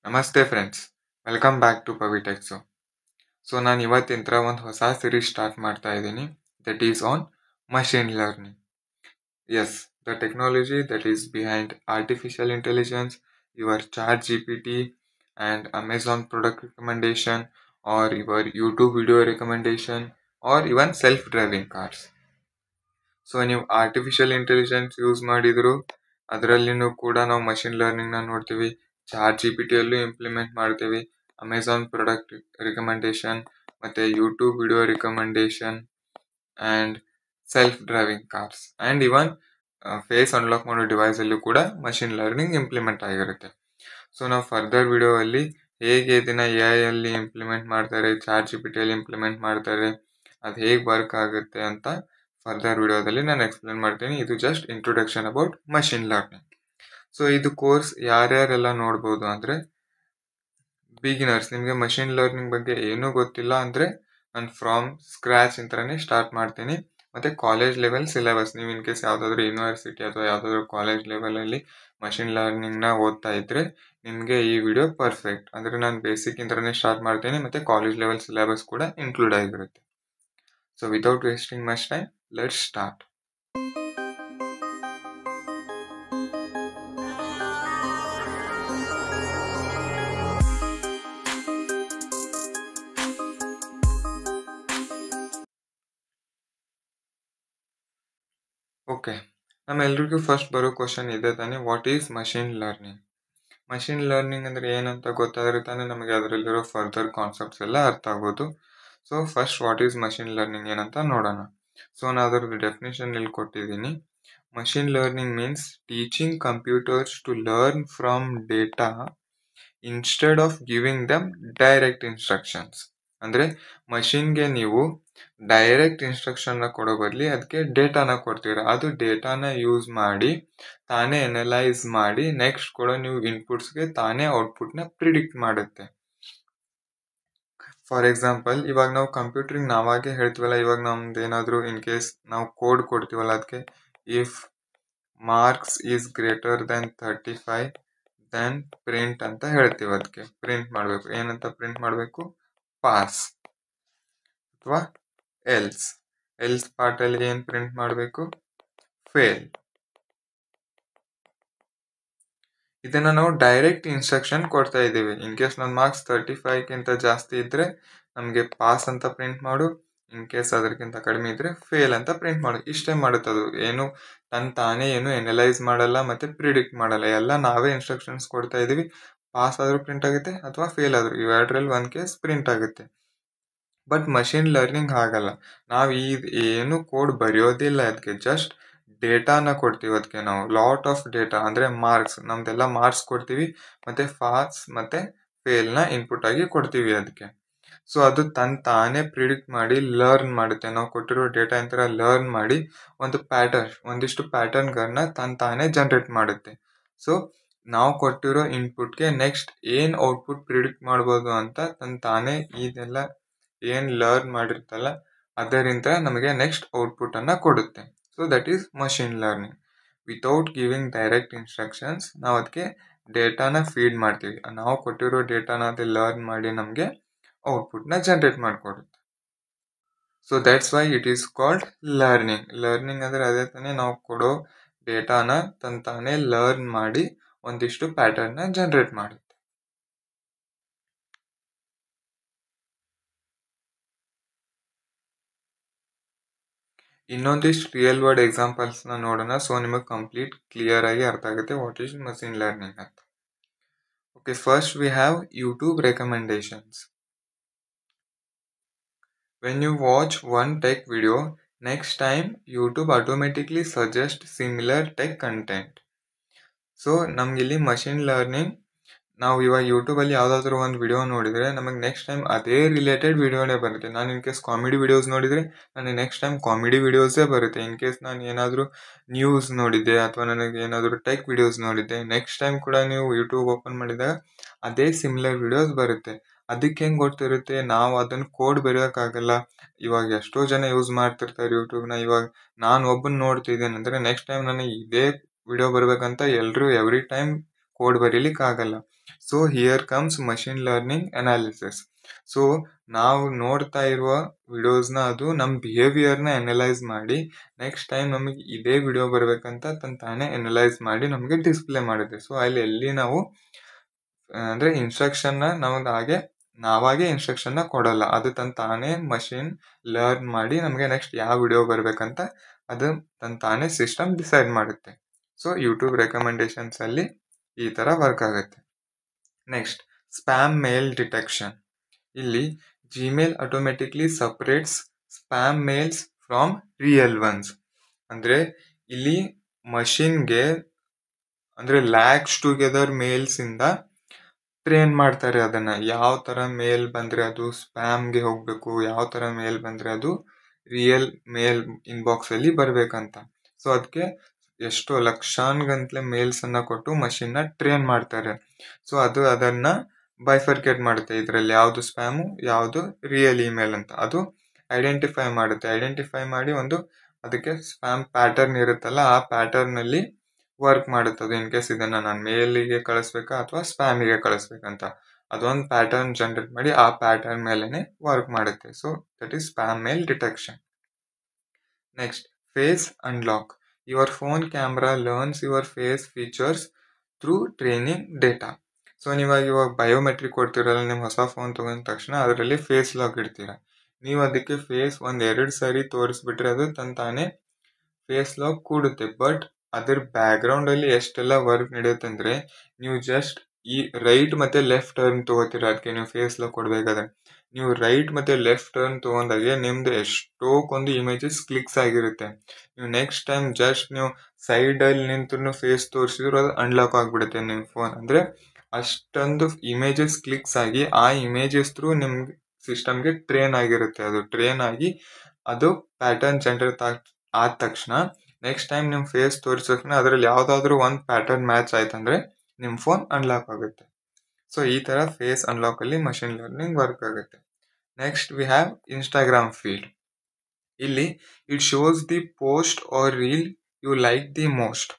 ನಮಸ್ತೆ friends, welcome back to ಪವಿಟೆಕ್ಸು. ನಾನು ಇವತ್ತಿಂದ ಒಂದು ಹೊಸ ಸಿರೀಸ್ ಸ್ಟಾರ್ಟ್ ಮಾಡ್ತಾ ಇದ್ದೀನಿ. That is on machine learning. Yes, the technology that is behind artificial intelligence, your chat GPT and Amazon product recommendation, or your YouTube video recommendation, or even self-driving cars. ನೀವು artificial intelligence use ಮಾಡಿದ್ರು ಅದರಲ್ಲಿನೂ ಕೂಡ ನಾವು machine ಲರ್ನಿಂಗ್ನ ನೋಡ್ತೀವಿ. Chat GPT ಯಲ್ಲೂ implement ಮಾಡ್ತೀವಿ. Amazon product recommendation ಮತ್ತು YouTube video recommendation and self driving cars and even face unlock ಮಾಡೋ ಡಿವೈಸಲ್ಲೂ ಕೂಡ ಮಷಿನ್ ಲರ್ನಿಂಗ್ ಇಂಪ್ಲಿಮೆಂಟ್ ಆಗಿರುತ್ತೆ. ನಾವು ಫರ್ದರ್ ವಿಡಿಯೋಲ್ಲಿ ಹೇಗೆ ಇದನ್ನು AI ಅಲ್ಲಿ ಇಂಪ್ಲಿಮೆಂಟ್ ಮಾಡ್ತಾರೆ, ಚಾಟ್ GPT ಯಲ್ಲಿ ಇಂಪ್ಲಿಮೆಂಟ್ ಮಾಡ್ತಾರೆ, ಅದು ಹೇಗೆ ವರ್ಕ್ ಆಗುತ್ತೆ ಅಂತ ಫರ್ದರ್ ವಿಡಿಯೋದಲ್ಲಿ ನಾನು ಎಕ್ಸ್ಪ್ಲೇನ್ ಮಾಡ್ತೀನಿ. ಇದು just introduction about machine learning. ಇದು ಕೋರ್ಸ್ ಯಾರ್ಯಾರೆಲ್ಲ ನೋಡ್ಬೋದು ಅಂದರೆ, ಬಿಗಿನರ್ಸ್, ನಿಮಗೆ ಮಷಿನ್ ಲರ್ನಿಂಗ್ ಬಗ್ಗೆ ಏನೂ ಗೊತ್ತಿಲ್ಲ ಅಂದರೆ ನಾನು ಫ್ರಾಮ್ ಸ್ಕ್ರ್ಯಾಚ್ ಇಂತಲೇ ಸ್ಟಾರ್ಟ್ ಮಾಡ್ತೀನಿ. ಮತ್ತು ಕಾಲೇಜ್ ಲೆವೆಲ್ ಸಿಲೆಬಸ್, ನೀವು ಇನ್ ಕೇಸ್ ಯಾವುದಾದ್ರೂ ಯೂನಿವರ್ಸಿಟಿ ಅಥವಾ ಯಾವುದಾದ್ರೂ ಕಾಲೇಜ್ ಲೆವೆಲಲ್ಲಿ ಮಷಿನ್ ಲರ್ನಿಂಗ್ನ ಓದ್ತಾ ಇದ್ದರೆ ನಿಮಗೆ ಈ ವಿಡಿಯೋ ಪರ್ಫೆಕ್ಟ್. ಅಂದರೆ ನಾನು ಬೇಸಿಕ್ ಇಂತಲೇ ಸ್ಟಾರ್ಟ್ ಮಾಡ್ತೀನಿ ಮತ್ತು ಕಾಲೇಜ್ ಲೆವೆಲ್ ಸಿಲೆಬಸ್ ಕೂಡ ಇನ್ಕ್ಲೂಡ್ ಆಗಿರುತ್ತೆ. Without wasting much time, let's start. Okay, ನಮ್ಮೆಲ್ರಿಗೂ ಫಸ್ಟ್ ಬರೋ ಕ್ವಶನ್ ಇದೆ ತಾನೇ, what is machine learning? Machine learning ಅಂದರೆ ಏನಂತ ಗೊತ್ತಾದ್ರೆ ತಾನೇ ನಮಗೆ ಅದರಲ್ಲಿರೋ ಫರ್ದರ್ ಕಾನ್ಸೆಪ್ಟ್ಸ್ ಎಲ್ಲ ಅರ್ಥ ಆಗೋದು. First what is machine learning ಏನಂತ ನೋಡೋಣ. ನಾನು ಅದರದ್ದು ಡೆಫಿನೇಷನ್ ಇಲ್ಲಿ ಕೊಟ್ಟಿದ್ದೀನಿ. Machine learning means teaching computers to learn from data instead of giving them direct instructions. ಅಂದರೆ ಮಷಿನ್ಗೆ ನೀವು ಡೈರೆಕ್ಟ್ ಇನ್ಸ್ಟ್ರಕ್ಷನ್ನ ಕೊಡೋ ಬದಲಿ ಅದಕ್ಕೆ ಡೇಟಾನ ಕೊಡ್ತೀರ. ಅದು ಡೇಟಾನ ಯೂಸ್ ಮಾಡಿ ತಾನೇ ಎನಲೈಸ್ ಮಾಡಿ ನೆಕ್ಸ್ಟ್ ಕೊಡೋ ನೀವು ಇನ್ಪುಟ್ಸ್ಗೆ ತಾನೇ ಔಟ್ಪುಟ್ನ ಪ್ರಿಡಿಕ್ಟ್ ಮಾಡುತ್ತೆ. ಫಾರ್ ಎಕ್ಸಾಂಪಲ್, ಇವಾಗ ನಾವು ಕಂಪ್ಯೂಟ್ರಿಗೆ ನಾವಾಗೆ ಹೇಳ್ತೀವಲ್ಲ, ಇವಾಗ ನಮ್ದು ಏನಾದರೂ ಇನ್ ಕೇಸ್ ನಾವು ಕೋಡ್ ಕೊಡ್ತೀವಲ್ಲ, ಅದಕ್ಕೆ if marks is greater then 35 then print ಅಂತ ಹೇಳ್ತೀವಿ. ಅದಕ್ಕೆ ಪ್ರಿಂಟ್ ಮಾಡಬೇಕು. ಏನಂತ ಪ್ರಿಂಟ್ ಮಾಡಬೇಕು? ಪಾಸ್. ಅಥವಾ ಎಲ್ಸ್ ಪಾರ್ಟಲ್ಲಿ ಏನು ಪ್ರಿಂಟ್ ಮಾಡಬೇಕು? ಫೇಲ್. ಇದನ್ನು ನಾವು ಡೈರೆಕ್ಟ್ ಇನ್ಸ್ಟ್ರಕ್ಷನ್ ಕೊಡ್ತಾ ಇದ್ದೀವಿ. ಇನ್ ಕೇಸ್ ನನ್ನ ಮಾರ್ಕ್ಸ್ 35ಗಿಂತ ಜಾಸ್ತಿ ಇದ್ದರೆ ನಮಗೆ ಪಾಸ್ ಅಂತ ಪ್ರಿಂಟ್ ಮಾಡು, ಇನ್ ಕೇಸ್ ಅದಕ್ಕಿಂತ ಕಡಿಮೆ ಇದ್ದರೆ ಫೇಲ್ ಅಂತ ಪ್ರಿಂಟ್ ಮಾಡು. ಇಷ್ಟೇ ಮಾಡುತ್ತದು. ಏನು ತಾನೇ ಏನು ಎನಲೈಸ್ ಮಾಡಲ್ಲ ಮತ್ತು ಪ್ರಿಡಿಕ್ಟ್ ಮಾಡಲ್ಲ. ಎಲ್ಲ ನಾವೇ ಇನ್ಸ್ಟ್ರಕ್ಷನ್ಸ್ ಕೊಡ್ತಾ ಇದ್ದೀವಿ. ಪಾಸ್ ಆದರೂ ಪ್ರಿಂಟ್ ಆಗುತ್ತೆ ಅಥವಾ ಫೇಲ್ ಆದರೂ, ಇವೆರಡರಲ್ಲಿ ಒಂದು ಕೇಸ್ ಪ್ರಿಂಟ್ ಆಗುತ್ತೆ. ಬಟ್ ಮಷಿನ್ ಲರ್ನಿಂಗ್ ಹಾಗಲ್ಲ. ನಾವು ಏನು ಕೋಡ್ ಬರೆಯೋದಿಲ್ಲ, ಅದಕ್ಕೆ ಜಸ್ಟ್ ಡೇಟಾನ ಕೊಡ್ತೀವಿ. ಅದಕ್ಕೆ ನಾವು ಲಾಟ್ ಆಫ್ ಡೇಟಾ ಅಂದರೆ ಮಾರ್ಕ್ಸ್, ನಮ್ದೆಲ್ಲ ಮಾರ್ಕ್ಸ್ ಕೊಡ್ತೀವಿ ಮತ್ತು ಪಾಸ್ ಮತ್ತು ಫೇಲ್ನ ಇನ್ಪುಟ್ ಆಗಿ ಕೊಡ್ತೀವಿ ಅದಕ್ಕೆ. ಅದು ತಾನೇ ಪ್ರಿಡಿಕ್ಟ್ ಮಾಡಿ ಲರ್ನ್ ಮಾಡುತ್ತೆ. ನಾವು ಕೊಟ್ಟಿರೋ ಡೇಟಾ ಇಂತರ ಲರ್ನ್ ಮಾಡಿ ಒಂದಿಷ್ಟು ಪ್ಯಾಟರ್ನ್ಗಳನ್ನ ತಾನೇ ಜನ್ರೇಟ್ ಮಾಡುತ್ತೆ. ನಾವು ಕೊಟ್ಟಿರೋ ಇನ್ಪುಟ್ಗೆ ನೆಕ್ಸ್ಟ್ ಏನು ಔಟ್ಪುಟ್ ಪ್ರಿಡಿಕ್ಟ್ ಮಾಡ್ಬೋದು ಅಂತ ತಾನೇ ಇದೆಲ್ಲ ಏನು ಲರ್ನ್ ಮಾಡಿರ್ತಲ್ಲ ಅದರಿಂದ ನಮಗೆ ನೆಕ್ಸ್ಟ್ ಔಟ್ಪುಟನ್ನು ಕೊಡುತ್ತೆ. That is machine learning. Without giving direct instructions ನಾವು ಅದಕ್ಕೆ ಡೇಟಾನ ಫೀಡ್ ಮಾಡ್ತೀವಿ. ನಾವು ಕೊಟ್ಟಿರೋ ಡೇಟಾನ ಅದು ಲರ್ನ್ ಮಾಡಿ ನಮಗೆ ಔಟ್ಪುಟ್ನ ಜನ್ರೇಟ್ ಮಾಡಿಕೊಡುತ್ತೆ. That's why it is called learning. Learning ಅಂದರೆ ಅದೇ ತಾನೇ, ನಾವು ಕೊಡೋ ಡೇಟಾನ ತಾನೇ ಲರ್ನ್ ಮಾಡಿ ಒಂದಿಷ್ಟು ಪ್ಯಾಟರ್ನ್ನ ಜನ್ರೇಟ್ ಮಾಡುತ್ತೆ. ಇನ್ನೊಂದಿಷ್ಟು ರಿಯಲ್ ವರ್ಡ್ ಎಕ್ಸಾಂಪಲ್ಸ್ನ ನೋಡೋಣ. ನಿಮಗೆ ಕಂಪ್ಲೀಟ್ ಕ್ಲಿಯರ್ ಆಗಿ ಅರ್ಥ ಆಗುತ್ತೆ ವಾಟ್ ಈಸ್ ಮಷಿನ್ ಲರ್ನಿಂಗ್ ಅಂತ. Okay, first we have YouTube recommendations. When you watch one tech video, next time YouTube automatically suggest similar tech content. ನಮಗಿಲ್ಲಿ ಮಷಿನ್ ಲರ್ನಿಂಗ್, ನಾವು ಇವಾಗ ಯೂಟ್ಯೂಬಲ್ಲಿ ಯಾವುದಾದ್ರೂ ಒಂದು ವಿಡಿಯೋ ನೋಡಿದರೆ ನಮಗೆ ನೆಕ್ಸ್ಟ್ ಟೈಮ್ ಅದೇ ರಿಲೇಟೆಡ್ ವಿಡಿಯೋನೇ ಬರುತ್ತೆ. ನಾನು ಇನ್ ಕೇಸ್ ಕಾಮಿಡಿ ವಿಡಿಯೋಸ್ ನೋಡಿದರೆ ನನಗೆ ನೆಕ್ಸ್ಟ್ ಟೈಮ್ ಕಾಮಿಡಿ ವಿಡಿಯೋಸೇ ಬರುತ್ತೆ. ಇನ್ ಕೇಸ್ ನಾನು ಏನಾದರೂ ನ್ಯೂಸ್ ನೋಡಿದ್ದೆ ಅಥವಾ ನನಗೆ ಏನಾದರೂ ಟೆಕ್ ವಿಡಿಯೋಸ್ ನೋಡಿದ್ದೆ, ನೆಕ್ಸ್ಟ್ ಟೈಮ್ ಕೂಡ ನೀವು ಯೂಟ್ಯೂಬ್ ಓಪನ್ ಮಾಡಿದಾಗ ಅದೇ ಸಿಮಿಲರ್ ವಿಡಿಯೋಸ್ ಬರುತ್ತೆ. ಅದಕ್ಕೆ ಹೆಂಗೆ ಗೊತ್ತಿರುತ್ತೆ? ನಾವು ಅದನ್ನು ಕೋಡ್ ಬರೆಯೋಕ್ಕಾಗಲ್ಲ. ಇವಾಗ ಎಷ್ಟೋ ಜನ ಯೂಸ್ ಮಾಡ್ತಿರ್ತಾರೆ ಯೂಟ್ಯೂಬ್ನ. ಇವಾಗ ನಾನು ಒಬ್ಬನ ನೋಡ್ತಿದ್ದೇನೆ ಅಂದರೆ ನೆಕ್ಸ್ಟ್ ಟೈಮ್ ನನಗೆ ಇದೇ ವಿಡಿಯೋ ಬರಬೇಕಂತ ಎಲ್ಲರೂ ಎವ್ರಿ ಟೈಮ್ ಕೋಡ್ ಬರೀಲಿಕ್ಕೆ ಆಗಲ್ಲ. So here comes machine learning analysis. So ನಾವು ನೋಡ್ತಾ ಇರುವ ವಿಡಿಯೋಸ್ನ ಅದು ನಮ್ಮ ಬಿಹೇವಿಯರ್ನ ಅನಲೈಸ್ ಮಾಡಿ ನೆಕ್ಸ್ಟ್ ಟೈಮ್ ನಮಗೆ ಇದೇ ವಿಡಿಯೋ ಬರಬೇಕಂತ ತಾನೇ ಅನಲೈಸ್ ಮಾಡಿ ನಮಗೆ ಡಿಸ್ಪ್ಲೇ ಮಾಡುತ್ತೆ. ಸೊ ಅಲ್ಲಿ ಎಲ್ಲಿ ನಾವು ಅಂದರೆ ಇನ್ಸ್ಟ್ರಕ್ಷನ್ನ ನಾವಾಗೆ ಇನ್ಸ್ಟ್ರಕ್ಷನ್ನ ಕೊಡಲ್ಲ, ಅದು ತಾನೇ ಮಷಿನ್ ಲರ್ನ್ ಮಾಡಿ ನಮಗೆ ನೆಕ್ಸ್ಟ್ ಯಾವ ವಿಡಿಯೋ ಬರಬೇಕಂತ ಅದು ತಾನೇ ಸಿಸ್ಟಮ್ ಡಿಸೈಡ್ ಮಾಡುತ್ತೆ. ಸೊ ಯೂಟ್ಯೂಬ್ ರೆಕಮೆಂಡೇಶನ್ಸ್ ಅಲ್ಲಿ ಈ ಥರ ವರ್ಕ್ ಆಗುತ್ತೆ. Next spam mail detection. ಇಲ್ಲಿ Gmail automatically separates spam mails from real ones. ಅಂದರೆ ಇಲ್ಲಿ ಮಷಿನ್ಗೆ ಅಂದರೆ ಲ್ಯಾಕ್ಸ್ ಟುಗೆದರ್ ಮೇಲ್ಸಿಂದ ಟ್ರೈನ್ ಮಾಡ್ತಾರೆ ಅದನ್ನು. ಯಾವ ಥರ ಮೇಲ್ ಬಂದರೆ ಅದು ಸ್ಪ್ಯಾಮ್ಗೆ ಹೋಗಬೇಕು, ಯಾವ ಥರ ಮೇಲ್ ಬಂದರೆ ಅದು ರಿಯಲ್ ಮೇಲ್ ಇನ್ಬಾಕ್ಸಲ್ಲಿ ಬರಬೇಕಂತ. ಸೊ ಅದಕ್ಕೆ ಎಷ್ಟೋ ಲಕ್ಷಾನ್ಗಂತಲೆ ಮೇಲ್ಸನ್ನು ಕೊಟ್ಟು ಮಷಿನ್ನ ಟ್ರೈನ್ ಮಾಡ್ತಾರೆ. ಸೊ ಅದು ಅದನ್ನು ಬೈಫರ್ಕೇಟ್ ಮಾಡುತ್ತೆ, ಇದರಲ್ಲಿ ಯಾವುದು ಸ್ಪ್ಯಾಮು ಯಾವುದು ರಿಯಲ್ ಇಮೇಲ್ ಅಂತ ಅದು ಐಡೆಂಟಿಫೈ ಮಾಡುತ್ತೆ. ಐಡೆಂಟಿಫೈ ಮಾಡಿ ಒಂದು ಅದಕ್ಕೆ ಸ್ಪ್ಯಾಮ್ ಪ್ಯಾಟರ್ನ್ ಇರುತ್ತಲ್ಲ, ಆ ಪ್ಯಾಟರ್ನಲ್ಲಿ ವರ್ಕ್ ಮಾಡುತ್ತೆ ಅದು. ಇನ್ ಕೇಸ್ ಇದನ್ನು ನಾನು ಮೇಲಿಗೆ ಕಳಿಸ್ಬೇಕಾ ಅಥವಾ ಸ್ಪ್ಯಾಮಿಗೆ ಕಳಿಸ್ಬೇಕಂತ ಅದೊಂದು ಪ್ಯಾಟರ್ನ್ ಜನರೇಟ್ ಮಾಡಿ ಆ ಪ್ಯಾಟರ್ನ್ ಮೇಲೇ ವರ್ಕ್ ಮಾಡುತ್ತೆ. So that is spam mail detection. Next face unlock. Your phone camera learns your face features through training data. So ಇವಾಗ ಬಯೋಮೆಟ್ರಿಕ್ ಕೊಡ್ತೀರಲ್ಲ ನಿಮ್ಮ ಹೊಸ ಫೋನ್ ತೊಗೊಂಡ ತಕ್ಷಣ ಅದರಲ್ಲಿ ಫೇಸ್ ಲಾಕ್ ಇಡ್ತೀರ. ನೀವು ಅದಕ್ಕೆ ಫೇಸ್ 1-2 ಸಾರಿ ತೋರಿಸ್ಬಿಟ್ರೆ ಅದು ತಾನೇ ಫೇಸ್ ಲಾಕ್ ಕೂಡುತ್ತೆ. ಬಟ್ ಅದ್ರ ಬ್ಯಾಕ್ಗ್ರೌಂಡಲ್ಲಿ ಎಷ್ಟೆಲ್ಲ ವರ್ಕ್ ನಡೆಯುತ್ತೆ ಅಂದರೆ ನೀವು ಜಸ್ಟ್ ಈ ರೈಟ್ ಮತ್ತು ಲೆಫ್ಟ್ ಟರ್ನ್ ತೊಗೋತೀರ. ಅದಕ್ಕೆ ನೀವು ಫೇಸ್ ಲಾಕ್ ಕೊಡಬೇಕಾದ್ರೆ ನೀವು ರೈಟ್ ಮತ್ತು ಲೆಫ್ಟ್ ಟರ್ನ್ ತೊಗೊಂಡಾಗೆ ನಿಮ್ದು ಎಷ್ಟೊಂದು ಇಮೇಜಸ್ ಕ್ಲಿಕ್ಸ್ ಆಗಿರುತ್ತೆ. ನೀವು ನೆಕ್ಸ್ಟ್ ಟೈಮ್ ಜಸ್ಟ್ ನೀವು ಸೈಡಲ್ಲಿ ನಿಂತು ಫೇಸ್ ತೋರಿಸಿದ್ರು ಅದು ಅನ್ಲಾಕ್ ಆಗಿಬಿಡುತ್ತೆ ನಿಮ್ಮ ಫೋನ್. ಅಂದರೆ ಅಷ್ಟೊಂದು ಇಮೇಜಸ್ ಕ್ಲಿಕ್ಸ್ ಆಗಿ ಆ ಇಮೇಜಸ್ ಥ್ರೂ ನಿಮ್ಗೆ ಸಿಸ್ಟಮ್ಗೆ ಟ್ರೈನ್ ಆಗಿರುತ್ತೆ. ಅದು ಟ್ರೈನ್ ಆಗಿ ಅದು ಪ್ಯಾಟರ್ನ್ ಜನರೇಟ್ ಆದ ತಕ್ಷಣ ನೆಕ್ಸ್ಟ್ ಟೈಮ್ ನಿಮ್ಮ ಫೇಸ್ ತೋರಿಸೋಕೆ ಅದರಲ್ಲಿ ಯಾವುದಾದ್ರೂ ಒಂದು ಪ್ಯಾಟರ್ನ್ ಮ್ಯಾಚ್ ಆಯ್ತಂದರೆ ನಿಮ್ಮ ಫೋನ್ ಅನ್ಲಾಕ್ ಆಗುತ್ತೆ. ಸೊ ಈ ಥರ ಫೇಸ್ ಅನ್ಲಾಕಲ್ಲಿ ಮಷಿನ್ ಲರ್ನಿಂಗ್ ವರ್ಕ್ ಆಗುತ್ತೆ. Next we have Instagram feed. ಇಲ್ಲಿ it shows the post or reel you like the most.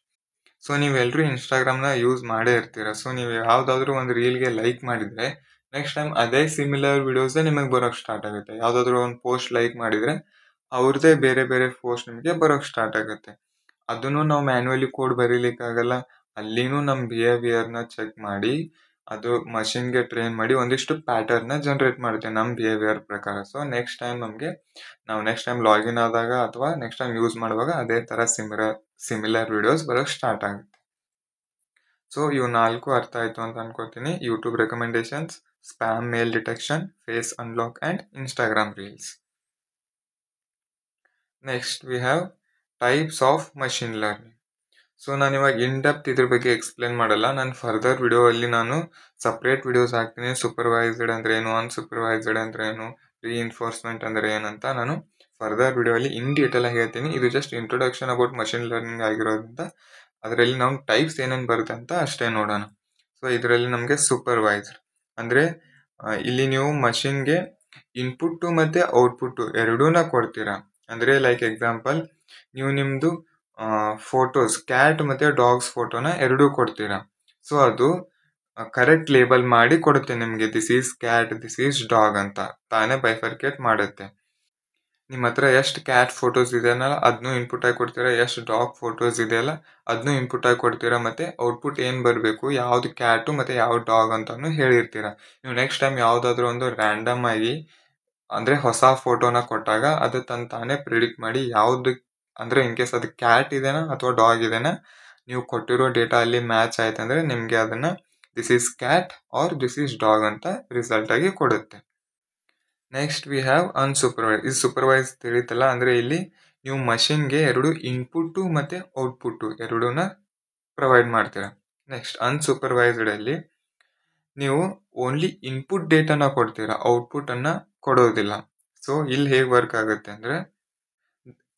So ನೀವೆಲ್ಲರೂ ಇನ್ಸ್ಟಾಗ್ರಾಮ್ನ ಯೂಸ್ ಮಾಡೇ ಇರ್ತೀರ. ಸೊ ನೀವು ಯಾವುದಾದ್ರೂ ಒಂದು ರೀಲ್ಗೆ ಲೈಕ್ ಮಾಡಿದರೆ ನೆಕ್ಸ್ಟ್ ಟೈಮ್ ಅದೇ ಸಿಮಿಲರ್ ವಿಡಿಯೋಸೇ ನಿಮಗೆ ಬರೋಕ್ಕೆ ಸ್ಟಾರ್ಟ್ ಆಗುತ್ತೆ. ಯಾವುದಾದ್ರೂ ಒಂದು ಪೋಸ್ಟ್ ಲೈಕ್ ಮಾಡಿದರೆ ಅವ್ರದ್ದೇ ಬೇರೆ ಬೇರೆ ಪೋಸ್ಟ್ ನಿಮಗೆ ಬರೋಕ್ಕೆ ಸ್ಟಾರ್ಟ್ ಆಗುತ್ತೆ. ಅದನ್ನು ನಾವು ಮ್ಯಾನ್ಯುವಲಿ ಕೋಡ್ ಬರೀಲಿಕ್ಕಾಗಲ್ಲ. ಅಲ್ಲಿನೂ ನಮ್ಮ ಬಿಹೇವಿಯರ್ನ ಚೆಕ್ ಮಾಡಿ ಅದು ಮಷಿನ್ಗೆ ಟ್ರೈನ್ ಮಾಡಿ ಒಂದಿಷ್ಟು ಪ್ಯಾಟರ್ನ ಜನ್ರೇಟ್ ಮಾಡುತ್ತೆ ನಮ್ಮ ಬಿಹೇವಿಯರ್ ಪ್ರಕಾರ. ಸೊ ನೆಕ್ಸ್ಟ್ ಟೈಮ್ ಲಾಗಿನ್ ಆದಾಗ ಅಥವಾ ನೆಕ್ಸ್ಟ್ ಟೈಮ್ ಯೂಸ್ ಮಾಡುವಾಗ ಅದೇ ಥರ ಸಿಮಿಲರ್ ವಿಡಿಯೋಸ್ ಬರೋಕ್ಕೆ ಸ್ಟಾರ್ಟ್ ಆಗುತ್ತೆ. ಸೊ ಇವು 4 ಅರ್ಥ ಆಯಿತು ಅಂತ ಅನ್ಕೋತೀನಿ. YouTube recommendations, spam mail detection, face unlock and Instagram reels. Next we have types of machine learning. So ನಾನು ಇವಾಗ ಇನ್ ಡೆಪ್ತ್ ಇದ್ರ ಬಗ್ಗೆ ಎಕ್ಸ್ಪ್ಲೇನ್ ಮಾಡಲ್ಲ. ನಾನು ಫರ್ದರ್ ವಿಡಿಯೋ ಅಲ್ಲಿ ನಾನು ಸಪ್ರೇಟ್ ವಿಡಿಯೋಸ್ ಹಾಕ್ತೀನಿ. ಸೂಪರ್ವೈಸ್ಡ್ ಅಂದರೆ ಏನು, ಅನ್ಸೂಪರ್ವೈಸ್ಡ್ ಅಂದರೆ ಏನು, ರೀಇನ್ಫೋರ್ಸ್ಮೆಂಟ್ ಅಂದರೆ ಏನಂತ ನಾನು ಫರ್ದರ್ ವಿಡಿಯೋ ಅಲ್ಲಿ ಇನ್ ಡೀಟೇಲ್ ಆಗಿ ಹೇಳ್ತೀನಿ. ಇದು just introduction about machine learning ಆಗಿರೋದ್ರಿಂದ ಅದರಲ್ಲಿ ನಾವು ಟೈಪ್ಸ್ ಏನೇನು ಬರುತ್ತೆ ಅಂತ ಅಷ್ಟೇ ನೋಡೋಣ. ಸೊ ಇದರಲ್ಲಿ ನಮಗೆ ಸೂಪರ್ವೈಸ್ಡ್ ಅಂದರೆ ಇಲ್ಲಿ ನೀವು ಮಷಿನ್ಗೆ ಇನ್ಪುಟ್ಟು ಮತ್ತು ಔಟ್ಪುಟ್ಟು ಎರಡೂನ ಕೊಡ್ತೀರಾ. ಅಂದರೆ ಲೈಕ್ ಎಕ್ಸಾಂಪಲ್ ನೀವು ನಿಮ್ಮದು ಫೋಟೋಸ್ ಕ್ಯಾಟ್ ಮತ್ತು ಡಾಗ್ಸ್ ಫೋಟೋನ ಎರಡೂ ಕೊಡ್ತೀರಾ. ಸೊ ಅದು ಕರೆಕ್ಟ್ ಲೇಬಲ್ ಮಾಡಿ ಕೊಡುತ್ತೆ ನಿಮಗೆ. This is cat, this is dog ಅಂತ ತಾನೇ ಬೈಫರ್ಕೇಟ್ ಮಾಡುತ್ತೆ. ನಿಮ್ಮ ಹತ್ರ ಎಷ್ಟು ಕ್ಯಾಟ್ ಫೋಟೋಸ್ ಇದೆಯಲ್ಲ ಅದನ್ನೂ ಇನ್ಪುಟ್ ಆಗಿ ಕೊಡ್ತೀರಾ, ಎಷ್ಟು ಡಾಗ್ ಫೋಟೋಸ್ ಇದೆಯಲ್ಲ ಅದನ್ನೂ ಇನ್ಪುಟ್ ಆಗಿ ಕೊಡ್ತೀರಾ, ಮತ್ತು ಔಟ್ಪುಟ್ ಏನು ಬರಬೇಕು, ಯಾವುದು ಕ್ಯಾಟು ಮತ್ತು ಯಾವ ಡಾಗ್ ಅಂತಲೂ ಹೇಳಿರ್ತೀರ. ನೀವು ನೆಕ್ಸ್ಟ್ ಟೈಮ್ ಯಾವುದಾದ್ರೂ ಒಂದು ರ್ಯಾಂಡಮ್ ಆಗಿ ಅಂದರೆ ಹೊಸ ಫೋಟೋನ ಕೊಟ್ಟಾಗ ಅದು ತಾನೇ ಪ್ರಿಡಿಕ್ಟ್ ಮಾಡಿ ಯಾವುದು ಅಂದರೆ ಇನ್ ಕೇಸ್ ಅದು ಕ್ಯಾಟ್ ಇದೆನಾ ಅಥವಾ ಡಾಗ್ ಇದೆನಾ ನೀವು ಕೊಟ್ಟಿರೋ ಡೇಟಾ ಅಲ್ಲಿ ಮ್ಯಾಚ್ ಆಯ್ತು ಅಂದರೆ ನಿಮಗೆ ಅದನ್ನು this is cat or this is dog ಅಂತ ರಿಸಲ್ಟ್ ಆಗಿ ಕೊಡುತ್ತೆ. Next we have unsupervise. ಇದು ಸೂಪರ್ವೈಸ್ ತಿಳಿತಲ್ಲ, ಅಂದರೆ ಇಲ್ಲಿ ನೀವು ಮಷಿನ್ಗೆ ಎರಡು ಇನ್ಪುಟ್ಟು ಮತ್ತು ಔಟ್ಪುಟ್ಟು ಎರಡೂನ ಪ್ರೊವೈಡ್ ಮಾಡ್ತೀರಾ. ನೆಕ್ಸ್ಟ್ ಅನ್ಸೂಪರ್ವೈಸ್ಡಲ್ಲಿ ನೀವು ಓನ್ಲಿ ಇನ್ಪುಟ್ ಡೇಟಾನ ಕೊಡ್ತೀರಾ, ಔಟ್ಪುಟ್ಟನ್ನು ಕೊಡೋದಿಲ್ಲ. ಸೊ ಇಲ್ಲಿ ಹೇಗೆ ವರ್ಕ್ ಆಗುತ್ತೆ ಅಂದರೆ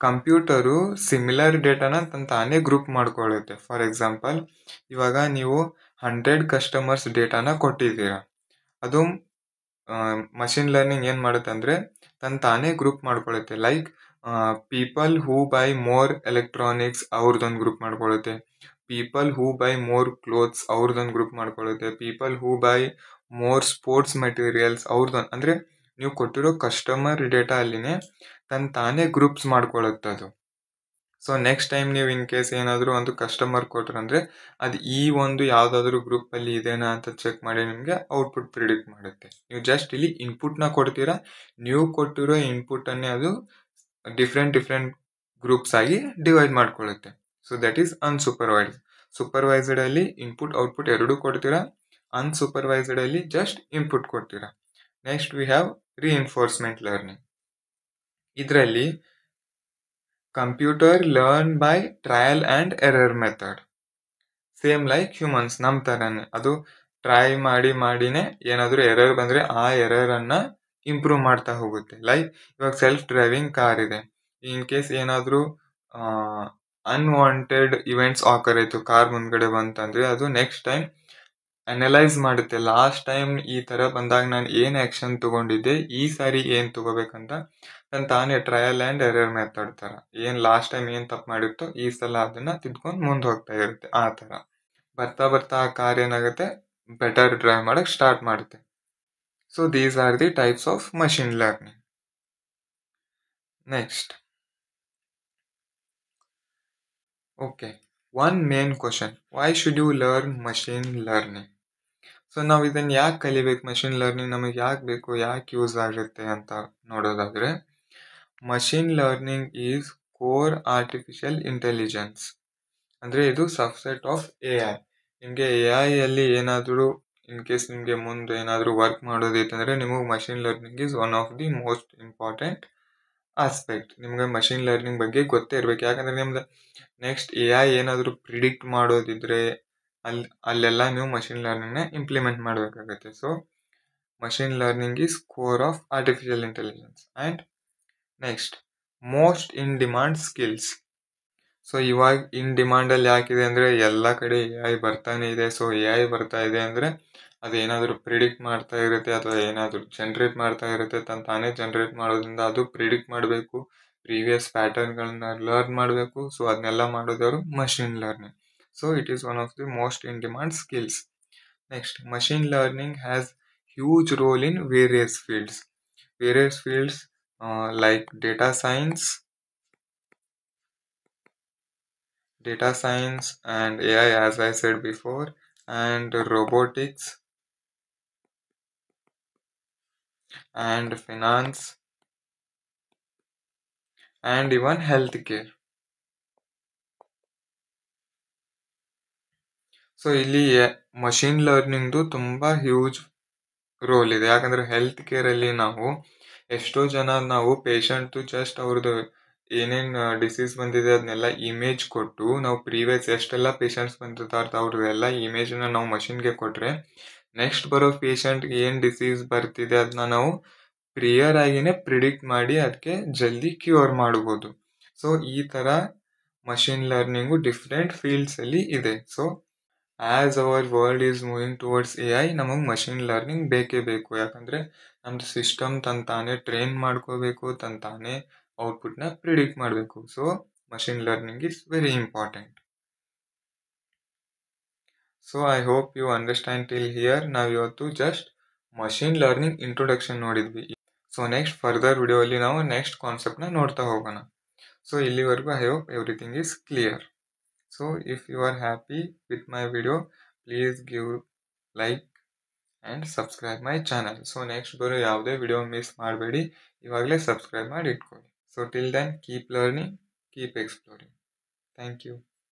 ಕಂಪ್ಯೂಟರು ಸಿಮಿಲರ್ ಡೇಟಾನ ತಾನೇ ಗ್ರೂಪ್ ಮಾಡ್ಕೊಳ್ಳುತ್ತೆ. ಫಾರ್ ಎಕ್ಸಾಂಪಲ್ ಇವಾಗ ನೀವು 100 ಕಸ್ಟಮರ್ಸ್ ಡೇಟಾನ ಕೊಟ್ಟಿದ್ದೀರಾ. ಅದು ಮಷಿನ್ ಲರ್ನಿಂಗ್ ಏನು ಮಾಡುತ್ತೆ ಅಂದರೆ ತಾನೇ ಗ್ರೂಪ್ ಮಾಡ್ಕೊಳ್ಳುತ್ತೆ. Like people who buy more electronics ಅವ್ರದ್ದೊಂದು ಗ್ರೂಪ್ ಮಾಡ್ಕೊಳ್ಳುತ್ತೆ, people who buy more clothes ಅವ್ರದ್ದೊಂದು ಗ್ರೂಪ್ ಮಾಡ್ಕೊಳ್ಳುತ್ತೆ. People who buy more sports materials ಅವ್ರದ್ದೊಂದು, ಅಂದರೆ ನೀವು ಕೊಟ್ಟಿರೋ ಕಸ್ಟಮರ್ ಡೇಟಾ ಅಲ್ಲಿನೇ ತಾನೇ ಗ್ರೂಪ್ಸ್ ಮಾಡ್ಕೊಳ್ಳುತ್ತೆ ಅದು. ಸೊ ನೆಕ್ಸ್ಟ್ ಟೈಮ್ ನೀವು ಇನ್ ಕೇಸ್ ಏನಾದರೂ ಒಂದು ಕಸ್ಟಮರ್ ಕೊಟ್ರಂದ್ರೆ ಅದು ಈ ಒಂದು ಯಾವುದಾದ್ರೂ ಗ್ರೂಪಲ್ಲಿ ಇದೆನಾ ಅಂತ ಚೆಕ್ ಮಾಡಿ ನಿಮಗೆ ಔಟ್ಪುಟ್ ಪ್ರಿಡಿಕ್ಟ್ ಮಾಡುತ್ತೆ. ನೀವು ಜಸ್ಟ್ ಇಲ್ಲಿ ಇನ್ಪುಟ್ನ ಕೊಡ್ತೀರಾ, ನೀವು ಕೊಟ್ಟಿರೋ ಇನ್ಪುಟನ್ನೇ ಅದು ಡಿಫ್ರೆಂಟ್ ಗ್ರೂಪ್ಸ್ ಆಗಿ ಡಿವೈಡ್ ಮಾಡ್ಕೊಳ್ಳುತ್ತೆ. So that is unsupervised. Supervised ಅಲ್ಲಿ ಇನ್ಪುಟ್ ಔಟ್ಪುಟ್ ಎರಡೂ ಕೊಡ್ತೀರಾ, ಅನ್ಸೂಪರ್ವೈಸ್ಡ್ ಅಲ್ಲಿ ಜಸ್ಟ್ ಇನ್ಪುಟ್ ಕೊಡ್ತೀರಾ. Next we have reinforcement learning. ಇದರಲ್ಲಿ computer learn by trial and error method. Same like humans, ನಮ್ಮ ಥರನೇ ಅದು ಟ್ರೈ ಮಾಡಿನೇ ಏನಾದರೂ ಎರರ್ ಬಂದರೆ ಆ ಎರರನ್ನು ಇಂಪ್ರೂವ್ ಮಾಡ್ತಾ ಹೋಗುತ್ತೆ. ಲೈಕ್ ಇವಾಗ ಸೆಲ್ಫ್ ಡ್ರೈವಿಂಗ್ ಕಾರ್ ಇದೆ, ಇನ್ ಕೇಸ್ ಏನಾದರೂ ಅನ್ವಾಂಟೆಡ್ ಇವೆಂಟ್ಸ್ ಆಕರ್ ಆಯಿತು, ಕಾರ್ ಮುಂದ್ಗಡೆ ಬಂತಂದರೆ ಅದು ನೆಕ್ಸ್ಟ್ ಟೈಮ್ ಅನಲೈಸ್ ಮಾಡುತ್ತೆ. ಲಾಸ್ಟ್ ಟೈಮ್ ಈ ಥರ ಬಂದಾಗ ನಾನು ಏನು ಆ್ಯಕ್ಷನ್ ತೊಗೊಂಡಿದ್ದೆ, ಈ ಸಾರಿ ಏನು ತೊಗೋಬೇಕಂತ ತಾನೇ ಟ್ರಯಲ್ ಆ್ಯಂಡ್ ಎರರ್ ಮೆಥಡ್ ಥರ ಏನು ಲಾಸ್ಟ್ ಟೈಮ್ ಏನು ತಪ್ಪು ಮಾಡಿರುತ್ತೋ ಈ ಸಲ ಅದನ್ನು ತಿದ್ಕೊಂಡು ಮುಂದೆ ಹೋಗ್ತಾ ಇರುತ್ತೆ. ಆ ಥರ ಬರ್ತಾ ಆ ಕಾರ್ ಏನಾಗುತ್ತೆ, ಬೆಟರ್ ಡ್ರೈವ್ ಮಾಡೋಕ್ಕೆ ಸ್ಟಾರ್ಟ್ ಮಾಡುತ್ತೆ. So these are the types of machine learning. Next, okay, one main question, why should you learn machine learning? So ನಾವು ಇದನ್ನು ಯಾಕೆ ಕಲಿಬೇಕು, ಮಷಿನ್ ಲರ್ನಿಂಗ್ ನಮಗೆ ಯಾಕೆ ಬೇಕು, ಯಾಕೆ ಯೂಸ್ ಆಗುತ್ತೆ ಅಂತ ನೋಡೋದಾದರೆ, machine learning is core artificial intelligence. ಅಂದರೆ ಇದು ಸಬ್ಸೆಟ್ ಆಫ್ AI. ನಿಮಗೆ AI ಏನಾದರೂ ಇನ್ ಕೇಸ್ ನಿಮಗೆ ಮುಂದೆ ಏನಾದರೂ ವರ್ಕ್ ಮಾಡೋದಿತ್ತಂದರೆ ನಿಮಗೆ machine learning is one of the most important aspect. ನಿಮಗೆ ಮಷಿನ್ ಲರ್ನಿಂಗ್ ಬಗ್ಗೆ ಗೊತ್ತೇ ಇರಬೇಕು. ಯಾಕಂದರೆ ನಿಮ್ದು ನೆಕ್ಸ್ಟ್ AI ಏನಾದರೂ ಪ್ರಿಡಿಕ್ಟ್ ಮಾಡೋದಿದ್ರೆ ಅಲ್ಲೆಲ್ಲ ನೀವು ಮಷಿನ್ ಲರ್ನಿಂಗ್ನ ಇಂಪ್ಲಿಮೆಂಟ್ ಮಾಡಬೇಕಾಗತ್ತೆ. So machine learning is core of artificial intelligence. And next, most in demand skills. So ಇವಾಗ ಇನ್ ಡಿಮಾಂಡಲ್ಲಿ ಯಾಕಿದೆ ಅಂದರೆ ಎಲ್ಲ ಕಡೆ AI ಬರ್ತಾನೆ ಇದೆ. ಸೊ AI ಬರ್ತಾ ಇದೆ ಅಂದರೆ ಅದೇನಾದರೂ ಪ್ರಿಡಿಕ್ಟ್ ಮಾಡ್ತಾ ಇರುತ್ತೆ ಅಥವಾ ಏನಾದರೂ ಜನ್ರೇಟ್ ಮಾಡ್ತಾ ಇರುತ್ತೆ, ತಾನೇ ಜನ್ರೇಟ್ ಮಾಡೋದ್ರಿಂದ ಅದು ಪ್ರಿಡಿಕ್ಟ್ ಮಾಡಬೇಕು, ಪ್ರೀವಿಯಸ್ ಪ್ಯಾಟರ್ನ್ಗಳನ್ನ ಲರ್ನ್ ಮಾಡಬೇಕು. ಸೊ ಅದನ್ನೆಲ್ಲ ಮಾಡೋದವರು machine learning. So it is one of the most in demand skills. Next, machine learning has huge role in various fields. Like data science and AI, as I said before, and robotics and finance and even healthcare. So ಇಲ್ಲಿ machine ಲರ್ನಿಂಗ್ದು ತುಂಬ huge role ಇದೆ. ಯಾಕಂದರೆ health ಕೇರಲ್ಲಿ ನಾವು ಎಷ್ಟೋ ಜನ ನಾವು patient just ಅವ್ರದ್ದು ಏನೇನು ಡಿಸೀಸ್ ಬಂದಿದೆ ಅದನ್ನೆಲ್ಲ ಇಮೇಜ್ ಕೊಟ್ಟು ನಾವು ಪ್ರೀವಿಯಸ್ ಎಷ್ಟೆಲ್ಲ ಪೇಷಂಟ್ಸ್ ಬಂದಿರ್ತಾರೆ ಅವ್ರದ್ದೆಲ್ಲ ಇಮೇಜನ್ನ ನಾವು ಮಷಿನ್ಗೆ ಕೊಟ್ಟರೆ ನೆಕ್ಸ್ಟ್ ಬರೋ ಪೇಷಂಟ್ಗೆ ಏನು ಡಿಸೀಸ್ ಬರ್ತಿದೆ ಅದನ್ನ ನಾವು ಪ್ರಿಯರ್ ಆಗಿನೇ ಪ್ರಿಡಿಕ್ಟ್ ಮಾಡಿ ಅದಕ್ಕೆ ಜಲ್ದಿ ಕ್ಯೂರ್ ಮಾಡ್ಬೋದು. ಸೊ ಈ ಥರ ಮಷಿನ್ ಲರ್ನಿಂಗು ಡಿಫ್ರೆಂಟ್ ಫೀಲ್ಡ್ಸಲ್ಲಿ ಇದೆ. So as our world is moving towards AI, ನಮಗೆ ಮಷಿನ್ ಲರ್ನಿಂಗ್ ಬೇಕೇ ಬೇಕು. ಯಾಕಂದರೆ ನಮ್ಮದು ಸಿಸ್ಟಮ್ ತಾನೇ ಟ್ರೈನ್ ಮಾಡ್ಕೋಬೇಕು, ತಾನೇ ಔಟ್ಪುಟ್ನ ಪ್ರಿಡಿಕ್ಟ್ ಮಾಡಬೇಕು. So machine learning is very important. So I hope you understand till here. ನಾವು ಇವತ್ತು ಜಸ್ಟ್ ಮಷಿನ್ ಲರ್ನಿಂಗ್ ಇಂಟ್ರೊಡಕ್ಷನ್ ನೋಡಿದ್ವಿ. ಸೊ ನೆಕ್ಸ್ಟ್ ಫರ್ದರ್ ವಿಡಿಯೋಲಿ ನಾವು ನೆಕ್ಸ್ಟ್ ಕಾನ್ಸೆಪ್ಟ್ನ ನೋಡ್ತಾ ಹೋಗೋಣ. ಸೊ ಇಲ್ಲಿವರೆಗೂ I hope everything is clear. So if you are happy with my video, please give like and subscribe my channel. So next ಬರೋ ಯಾವುದೇ video miss ಮಾಡಬೇಡಿ, ಇವಾಗಲೇ ಸಬ್ಸ್ಕ್ರೈಬ್ ಮಾಡಿ ಇಟ್ಕೊಳ್ಳಿ. So till then, keep learning, keep exploring. Thank you.